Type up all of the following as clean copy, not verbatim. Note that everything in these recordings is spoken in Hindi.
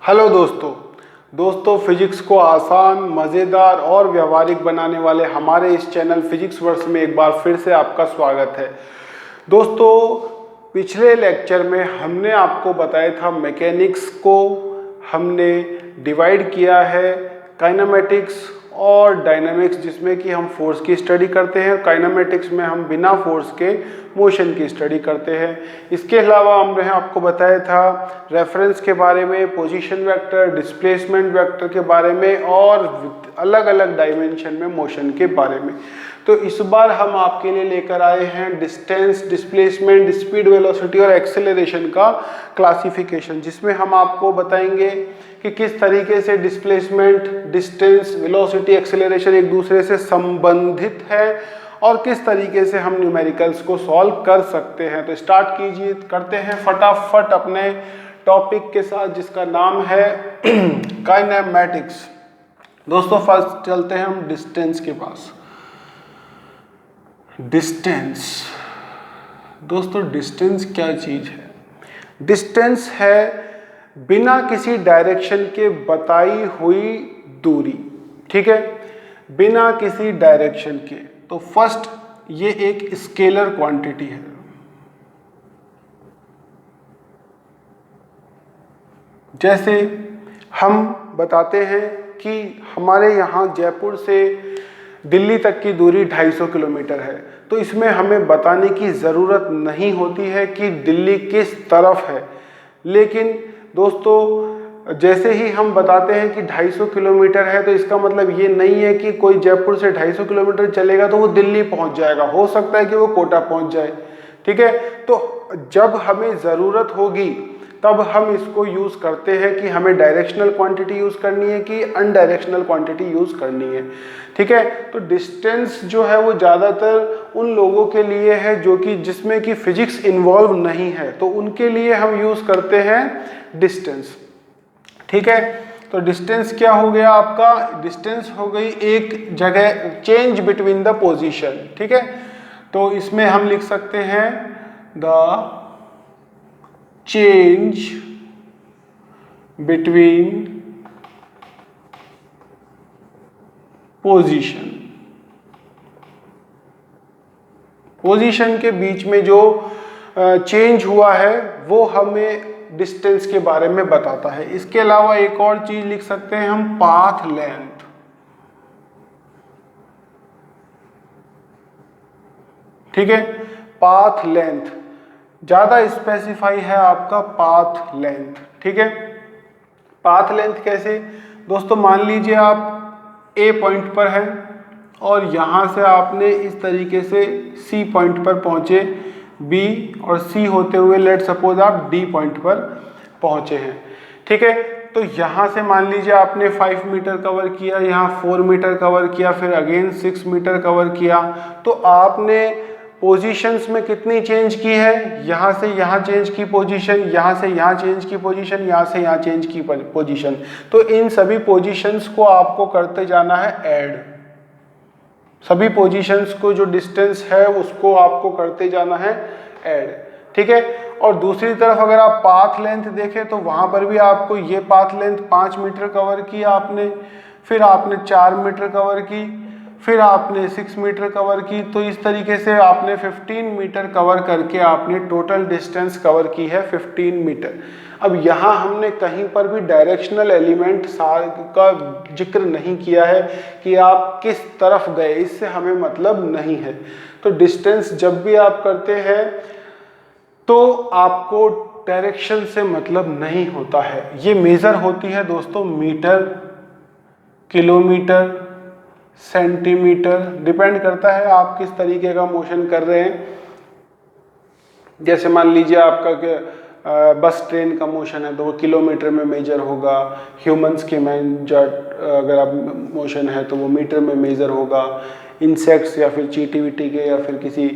हेलो दोस्तों फिजिक्स को आसान, मज़ेदार और व्यवहारिक बनाने वाले हमारे इस चैनल फिजिक्स वर्स में एक बार फिर से आपका स्वागत है। दोस्तों, पिछले लेक्चर में हमने आपको बताया था मैकेनिक्स को हमने डिवाइड किया है काइनेमेटिक्स और डायनामिक्स, जिसमें कि हम फोर्स की स्टडी करते हैं। काइनेमेटिक्स में हम बिना फोर्स के मोशन की स्टडी करते हैं। इसके अलावा हमने आपको बताया था रेफरेंस के बारे में, पोजीशन वेक्टर, डिस्प्लेसमेंट वेक्टर के बारे में और अलग अलग डायमेंशन में मोशन के बारे में। तो इस बार हम आपके लिए लेकर आए हैं डिस्टेंस, डिस्प्लेसमेंट, स्पीड, वेलोसिटी और एक्सेलरेशन का क्लासिफिकेशन, जिसमें हम आपको बताएंगे कि किस तरीके से डिस्प्लेसमेंट, डिस्टेंस, वेलोसिटी, एक्सेलरेशन एक दूसरे से संबंधित है और किस तरीके से हम न्यूमेरिकल्स को सॉल्व कर सकते हैं। तो स्टार्ट कीजिए, करते हैं फटाफट अपने टॉपिक के साथ, जिसका नाम है काइनेमैटिक्स। दोस्तों, फर्स्ट चलते हैं हम डिस्टेंस के पास। डिस्टेंस, दोस्तों डिस्टेंस क्या चीज है? डिस्टेंस है बिना किसी डायरेक्शन के बताई हुई दूरी। ठीक है, बिना किसी डायरेक्शन के। तो फर्स्ट, ये एक स्केलर क्वांटिटी है। जैसे हम बताते हैं कि हमारे यहाँ जयपुर से दिल्ली तक की दूरी 250 किलोमीटर है, तो इसमें हमें बताने की ज़रूरत नहीं होती है कि दिल्ली किस तरफ है। लेकिन दोस्तों, जैसे ही हम बताते हैं कि 250 किलोमीटर है, तो इसका मतलब ये नहीं है कि कोई जयपुर से 250 किलोमीटर चलेगा तो वो दिल्ली पहुंच जाएगा। हो सकता है कि वो कोटा पहुंच जाए। ठीक है, तो जब हमें ज़रूरत होगी तब हम इसको यूज़ करते हैं कि हमें डायरेक्शनल क्वांटिटी यूज़ करनी है कि अनडायरेक्शनल क्वांटिटी यूज़ करनी है। ठीक है, तो डिस्टेंस जो है वो ज़्यादातर उन लोगों के लिए है जो कि जिसमें कि फिजिक्स इन्वॉल्व नहीं है, तो उनके लिए हम यूज़ करते हैं डिस्टेंस। ठीक है, तो डिस्टेंस क्या हो गया आपका? डिस्टेंस हो गई एक जगह, चेंज बिटवीन द पोजीशन। ठीक है, तो इसमें हम लिख सकते हैं the change between position. Position के बीच में जो चेंज हुआ है वो हमें डिस्टेंस के बारे में बताता है। इसके अलावा एक और चीज लिख सकते हैं हम, पाथ लेंथ। ठीक है, पाथ लेंथ ज्यादा स्पेसिफाई है आपका पाथ लेंथ। ठीक है, पाथ लेंथ कैसे? दोस्तों, मान लीजिए आप ए पॉइंट पर है और यहाँ से आपने इस तरीके से सी पॉइंट पर पहुँचे, बी और सी होते हुए लेट सपोज आप डी पॉइंट पर पहुँचे हैं। ठीक है, तो यहाँ से मान लीजिए आपने 5 मीटर कवर किया, यहाँ 4 मीटर कवर किया, फिर अगेन 6 मीटर कवर किया, तो आपने पोजीशंस में कितनी चेंज की है? यहाँ से यहाँ चेंज की पोजीशन, यहाँ से यहाँ चेंज की पोजीशन, यहाँ से यहाँ चेंज की पोजीशन। तो इन सभी पोजीशंस को आपको करते जाना है ऐड। सभी पोजीशंस को जो डिस्टेंस है उसको आपको करते जाना है ऐड। ठीक है, और दूसरी तरफ अगर आप पाथ लेंथ देखें तो वहाँ पर भी आपको ये पाथ लेंथ 5 मीटर कवर की आपने, फिर आपने 4 मीटर कवर की, फिर आपने 6 मीटर कवर की। तो इस तरीके से आपने 15 मीटर कवर करके आपने टोटल डिस्टेंस कवर की है 15 मीटर। अब यहाँ हमने कहीं पर भी डायरेक्शनल एलिमेंट का जिक्र नहीं किया है कि आप किस तरफ गए, इससे हमें मतलब नहीं है। तो डिस्टेंस जब भी आप करते हैं तो आपको डायरेक्शन से मतलब नहीं होता है। ये मेजर होती है दोस्तों मीटर, किलोमीटर, सेंटीमीटर, डिपेंड करता है आप किस तरीके का मोशन कर रहे हैं। जैसे मान लीजिए आपका बस ट्रेन का मोशन है तो वो किलोमीटर में मेजर होगा। ह्यूमंस के अगर आप मोशन है तो वो मीटर में मेजर होगा। इंसेक्ट्स या फिर चींटी वीटी के या फिर किसी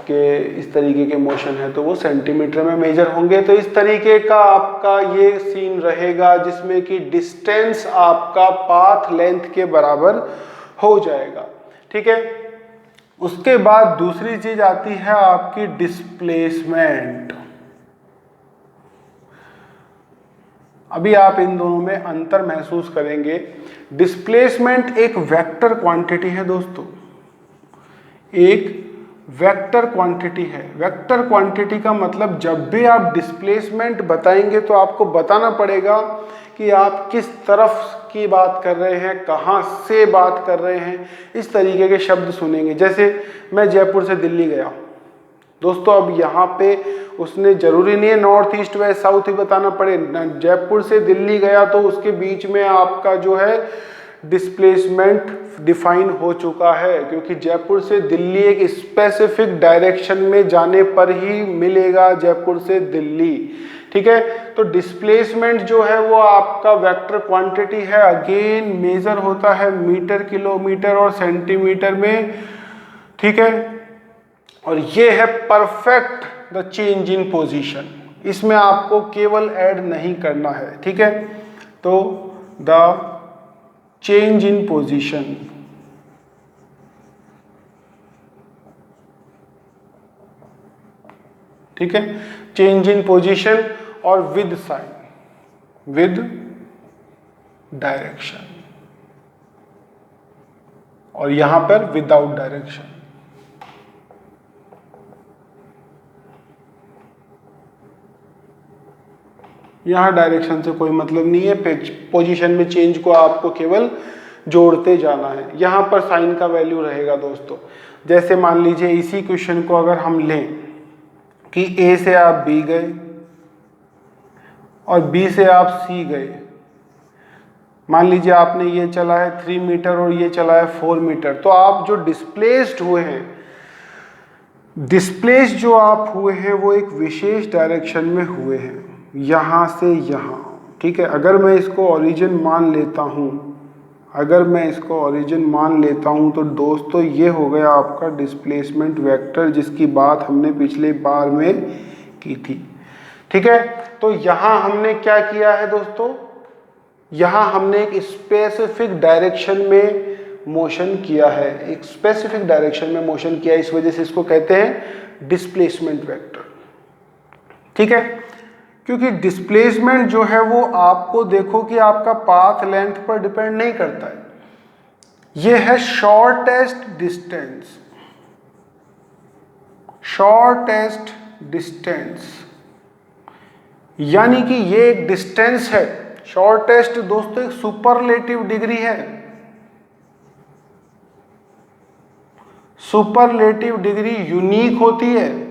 के इस तरीके के मोशन है तो वो सेंटीमीटर में मेजर होंगे। तो इस तरीके का आपका ये सीन रहेगा जिसमें कि डिस्टेंस आपका पाथ लेंथ के बराबर हो जाएगा। ठीक है, उसके बाद दूसरी चीज आती है आपकी डिस्प्लेसमेंट। अभी आप इन दोनों में अंतर महसूस करेंगे। डिस्प्लेसमेंट एक वेक्टर क्वांटिटी है दोस्तों, एक वेक्टर क्वांटिटी है। वेक्टर क्वांटिटी का मतलब जब भी आप डिस्प्लेसमेंट बताएंगे तो आपको बताना पड़ेगा कि आप किस तरफ की बात कर रहे हैं, कहाँ से बात कर रहे हैं, इस तरीके के शब्द सुनेंगे। जैसे मैं जयपुर से दिल्ली गया दोस्तों, अब यहाँ पे उसने जरूरी नहीं है नॉर्थ ईस्ट वेस्ट साउथ ही बताना पड़े, जयपुर से दिल्ली गया तो उसके बीच में आपका जो है डिस्प्लेसमेंट डिफाइन हो चुका है, क्योंकि जयपुर से दिल्ली एक स्पेसिफिक डायरेक्शन में जाने पर ही मिलेगा जयपुर से दिल्ली। ठीक है, तो डिस्प्लेसमेंट जो है वो आपका वेक्टर क्वांटिटी है, अगेन मेजर होता है मीटर, किलोमीटर और सेंटीमीटर में। ठीक है, और ये है perfect the change in position, इसमें आपको केवल ऐड नहीं करना है। ठीक है, तो द चेंज इन पोजीशन, ठीक है, चेंज इन पोजीशन और विद साइन, विद डायरेक्शन, और यहां पर विदाउट डायरेक्शन। यहाँ डायरेक्शन से कोई मतलब नहीं है, पोजीशन में चेंज को आपको केवल जोड़ते जाना है। यहाँ पर साइन का वैल्यू रहेगा दोस्तों। जैसे मान लीजिए इसी क्वेश्चन को अगर हम लें कि ए से आप बी गए और बी से आप सी गए, मान लीजिए आपने ये चला है 3 मीटर और ये चला है 4 मीटर, तो आप जो डिस्प्लेस्ड हुए हैं, डिस्प्लेस्ड जो आप हुए हैं वो एक विशेष डायरेक्शन में हुए हैं, यहाँ से यहाँ। ठीक है, अगर मैं इसको ओरिजिन मान लेता हूँ, अगर मैं इसको ओरिजिन मान लेता हूँ तो दोस्तों ये हो गया आपका डिस्प्लेसमेंट वेक्टर, जिसकी बात हमने पिछले बार में की थी। ठीक है, तो यहाँ हमने क्या किया है दोस्तों, यहाँ हमने एक स्पेसिफिक डायरेक्शन में मोशन किया है, एक स्पेसिफिक डायरेक्शन में मोशन किया है, इस वजह से इसको कहते हैं डिस्प्लेसमेंट वेक्टर। ठीक है, क्योंकि डिस्प्लेसमेंट जो है वो आपको देखो कि आपका पाथ लेंथ पर डिपेंड नहीं करता है, ये है शॉर्टेस्ट डिस्टेंस, शॉर्टेस्ट डिस्टेंस, यानी कि ये एक डिस्टेंस है। शॉर्टेस्ट दोस्तों एक सुपरलेटिव डिग्री है, सुपरलेटिव डिग्री यूनिक होती है,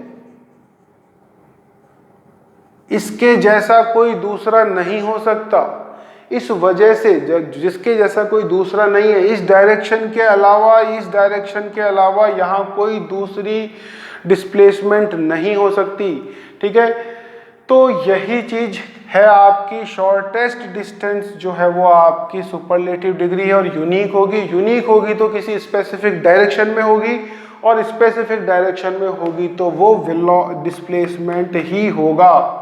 इसके जैसा कोई दूसरा नहीं हो सकता। इस वजह से जिसके जैसा कोई दूसरा नहीं है, इस डायरेक्शन के अलावा, इस डायरेक्शन के अलावा यहाँ कोई दूसरी डिस्प्लेसमेंट नहीं हो सकती। ठीक है, तो यही चीज है आपकी शॉर्टेस्ट डिस्टेंस जो है वो आपकी सुपरलेटिव डिग्री है, और यूनिक होगी। यूनिक होगी तो किसी स्पेसिफिक डायरेक्शन में होगी, और स्पेसिफिक डायरेक्शन में होगी तो वो डिस्प्लेसमेंट ही होगा।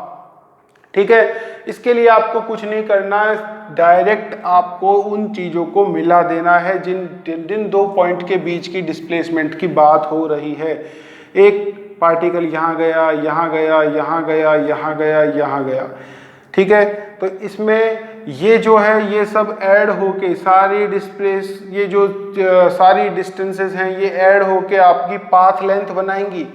ठीक है, इसके लिए आपको कुछ नहीं करना है, डायरेक्ट आपको उन चीज़ों को मिला देना है जिन दो पॉइंट के बीच की डिस्प्लेसमेंट की बात हो रही है। एक पार्टिकल यहाँ गया, यहाँ गया, यहाँ गया, यहाँ गया, यहाँ गया। ठीक है, तो इसमें ये जो है ये सब ऐड होके सारी ये जो सारी डिस्टेंसेस हैं ये ऐड होके आपकी पाथ लेंथ बनाएंगी।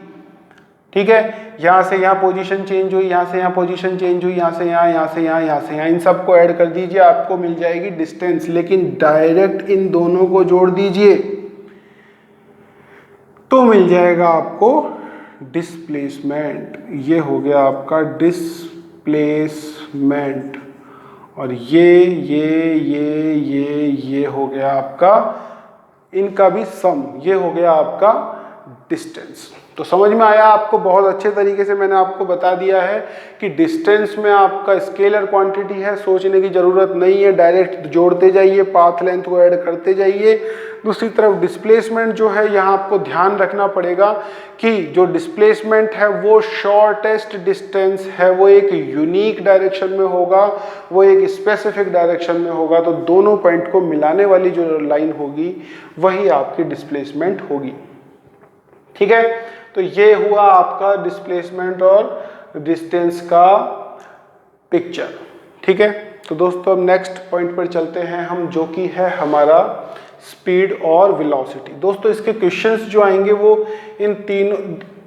ठीक है, यहाँ से यहाँ पोजीशन चेंज हुई, यहाँ से यहाँ पोजीशन चेंज हुई, यहाँ से यहाँ, यहाँ से यहाँ, यहाँ से यहाँ, इन सबको ऐड कर दीजिए, आपको मिल जाएगी डिस्टेंस। लेकिन डायरेक्ट इन दोनों को जोड़ दीजिए तो मिल जाएगा आपको डिस्प्लेसमेंट। ये हो गया आपका डिस्प्लेसमेंट, और ये हो गया आपका, इनका भी सम, ये हो गया आपका डिस्टेंस। तो समझ में आया आपको? बहुत अच्छे तरीके से मैंने आपको बता दिया है कि डिस्टेंस में आपका स्केलर क्वांटिटी है, सोचने की जरूरत नहीं है, डायरेक्ट जोड़ते जाइए, पाथ लेंथ को ऐड करते जाइए। दूसरी तरफ डिस्प्लेसमेंट जो है, यहाँ आपको ध्यान रखना पड़ेगा कि जो डिस्प्लेसमेंट है वो शॉर्टेस्ट डिस्टेंस है, वो एक यूनिक डायरेक्शन में होगा, वो एक स्पेसिफिक डायरेक्शन में होगा। तो दोनों पॉइंट को मिलाने वाली जो लाइन होगी वही आपकी डिस्प्लेसमेंट होगी। ठीक है, तो ये हुआ आपका डिस्प्लेसमेंट और डिस्टेंस का पिक्चर। ठीक है। तो दोस्तों अब नेक्स्ट पॉइंट पर चलते हैं हम, जो कि है हमारा स्पीड और वेलोसिटी। दोस्तों इसके क्वेश्चंस जो आएंगे वो इन तीनों,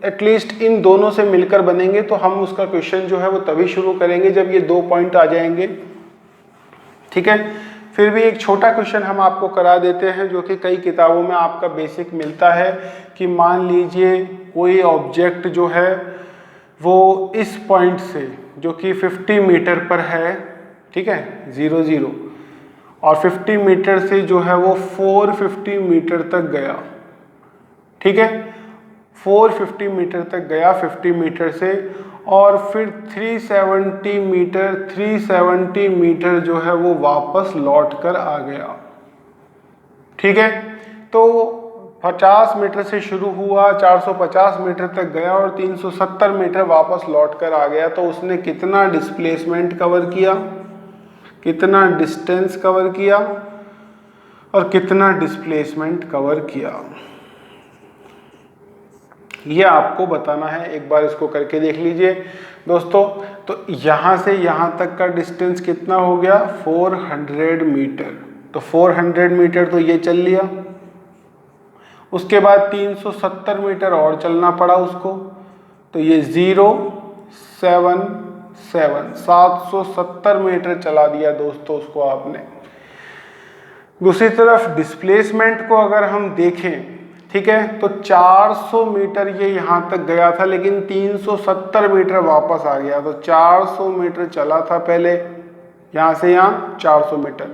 एटलीस्ट इन दोनों से मिलकर बनेंगे। तो हम उसका क्वेश्चन जो है वो तभी शुरू करेंगे जब ये 2 पॉइंट आ जाएंगे, ठीक है। फिर भी एक छोटा क्वेश्चन हम आपको करा देते हैं, जो कि कई किताबों में आपका बेसिक मिलता है, कि मान लीजिए कोई ऑब्जेक्ट जो है वो इस पॉइंट से, जो कि 50 मीटर पर है, ठीक है, 0 0, और 50 मीटर से जो है वो 450 मीटर तक गया, ठीक है, 450 मीटर तक गया 50 मीटर से, और फिर 370 मीटर जो है वो वापस लौट कर आ गया, ठीक है। तो 50 मीटर से शुरू हुआ, 450 मीटर तक गया और 370 मीटर वापस लौट कर आ गया। तो उसने कितना डिस्प्लेसमेंट कवर किया, कितना डिस्टेंस कवर किया और कितना डिस्प्लेसमेंट कवर किया, ये आपको बताना है। एक बार इसको करके देख लीजिए दोस्तों। तो यहाँ से यहाँ तक का डिस्टेंस कितना हो गया, 400 मीटर। तो 400 मीटर तो ये चल लिया, उसके बाद 370 मीटर और चलना पड़ा उसको, तो ये 770 मीटर चला दिया दोस्तों उसको आपने। दूसरी तरफ डिस्प्लेसमेंट को अगर हम देखें, ठीक है, तो 400 मीटर ये यहाँ तक गया था, लेकिन 370 मीटर वापस आ गया। तो 400 मीटर चला था पहले, यहाँ से यहाँ 400 मीटर,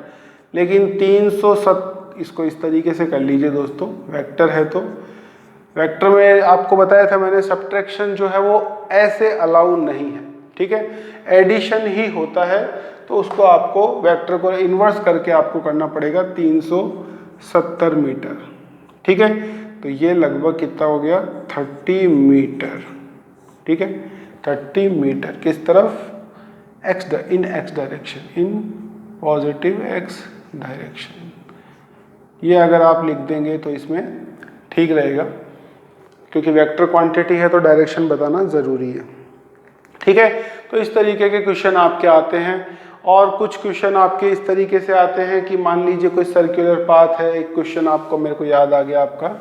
लेकिन 370, इसको इस तरीके से कर लीजिए दोस्तों, वेक्टर है तो वेक्टर में आपको बताया था मैंने, सब्ट्रैक्शन जो है वो ऐसे अलाउ नहीं है, ठीक है, एडिशन ही होता है। तो उसको आपको वेक्टर को इन्वर्स करके आपको करना पड़ेगा 370 मीटर, ठीक है। तो ये लगभग कितना हो गया, 30 मीटर, ठीक है, 30 मीटर किस तरफ, in x direction, in positive x direction. ये अगर आप लिख देंगे तो इसमें ठीक रहेगा, क्योंकि वेक्टर क्वांटिटी है तो डायरेक्शन बताना ज़रूरी है, ठीक है। तो इस तरीके के क्वेश्चन आपके आते हैं। और कुछ क्वेश्चन आपके इस तरीके से आते हैं कि मान लीजिए कोई सर्कुलर पाथ है। एक क्वेश्चन आपको, मेरे को याद आ गया, आपका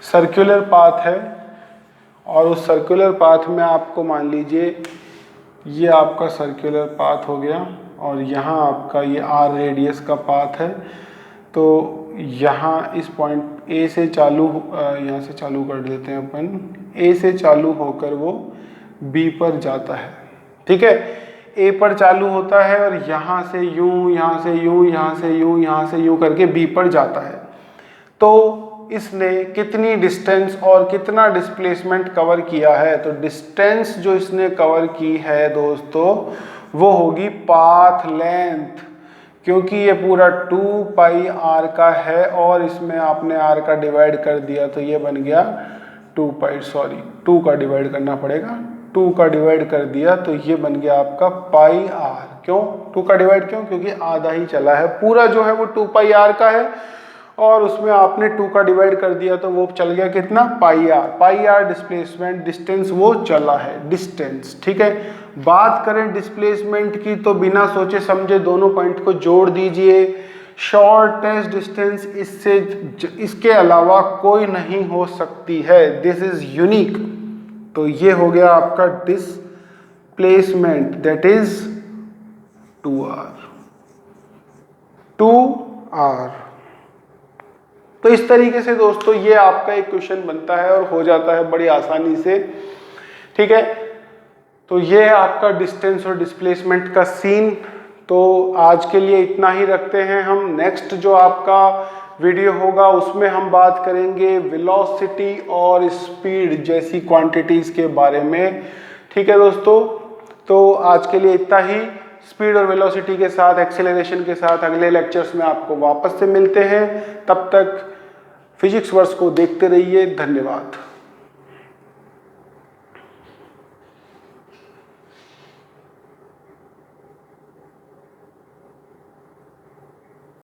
सर्कुलर पाथ है, और उस सर्कुलर पाथ में आपको मान लीजिए ये आपका सर्कुलर पाथ हो गया, और यहाँ आपका ये r रेडियस का पाथ है। तो यहाँ इस पॉइंट A से चालू, यहाँ से चालू कर देते हैं अपन, A से चालू होकर वो B पर जाता है, ठीक है। A पर चालू होता है और यहाँ से यूं, यहाँ से यूं, यहाँ से यूं, यहाँ से यूं करके B पर जाता है। तो इसने कितनी डिस्टेंस और कितना डिस्प्लेसमेंट कवर किया है, तो डिस्टेंस जो इसने कवर की है दोस्तों वो होगी पाथ लेंथ, क्योंकि ये पूरा 2 पाई r का है और इसमें आपने r का डिवाइड कर दिया, तो ये बन गया 2 पाई, सॉरी 2 का डिवाइड करना पड़ेगा, 2 का डिवाइड कर दिया तो ये बन गया आपका पाई r। क्यों 2 का डिवाइड, क्यों, क्योंकि आधा ही चला है, पूरा जो है वो 2 पाई r का है, और उसमें आपने 2 का डिवाइड कर दिया तो वो चल गया कितना, पाई r डिस्प्लेसमेंट, डिस्टेंस वो चला है, डिस्टेंस, ठीक है। बात करें डिस्प्लेसमेंट की तो बिना सोचे समझे दोनों पॉइंट को जोड़ दीजिए। शॉर्टेस्ट डिस्टेंस इससे, इसके अलावा कोई नहीं हो सकती है, दिस इज यूनिक। तो ये हो गया आपका डिस्प्लेसमेंट, दैट इज 2r। तो इस तरीके से दोस्तों ये आपका एक क्वेश्चन बनता है और हो जाता है बड़ी आसानी से, ठीक है। तो ये आपका डिस्टेंस और डिस्प्लेसमेंट का सीन। तो आज के लिए इतना ही रखते हैं हम। नेक्स्ट जो आपका वीडियो होगा उसमें हम बात करेंगे वेलोसिटी और स्पीड जैसी क्वांटिटीज के बारे में, ठीक है दोस्तों। तो आज के लिए इतना ही। स्पीड और वेलोसिटी के साथ, एक्सेलरेशन के साथ अगले लेक्चर्स में आपको वापस से मिलते हैं। तब तक फिजिक्स वर्स को देखते रहिए। धन्यवाद।